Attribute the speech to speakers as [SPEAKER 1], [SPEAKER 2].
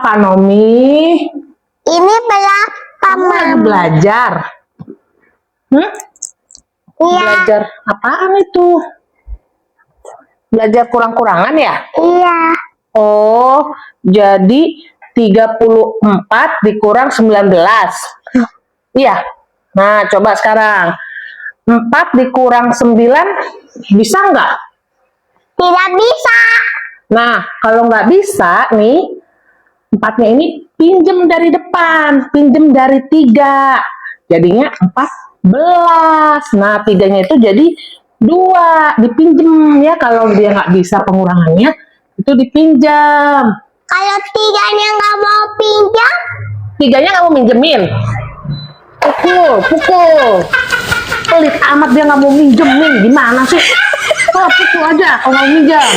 [SPEAKER 1] apa, Nomi?
[SPEAKER 2] Ini berapa,
[SPEAKER 1] Kamu lagi
[SPEAKER 2] Mam?
[SPEAKER 1] belajar?
[SPEAKER 2] Iya.
[SPEAKER 1] Belajar apaan itu? Belajar kurang-kurangan ya?
[SPEAKER 2] Iya.
[SPEAKER 1] Oh, jadi 34 dikurang 19. Iya. Nah, coba sekarang. 4 dikurang 9 bisa nggak?
[SPEAKER 2] Tidak bisa.
[SPEAKER 1] Nah, kalau nggak bisa nih, 4-nya ini pinjem dari depan, pinjem dari 3. Jadinya 14. Nah, 3-nya itu jadi 2, dipinjem ya. Kalau dia nggak bisa pengurangannya, itu dipinjam.
[SPEAKER 2] Kalau tiganya nggak mau pinjam,
[SPEAKER 1] 3-nya nggak mau minjemin. Pukul. Pelit amat dia nggak mau minjemin. Gimana sih? Oh, pukul aja kalau nggak minjam.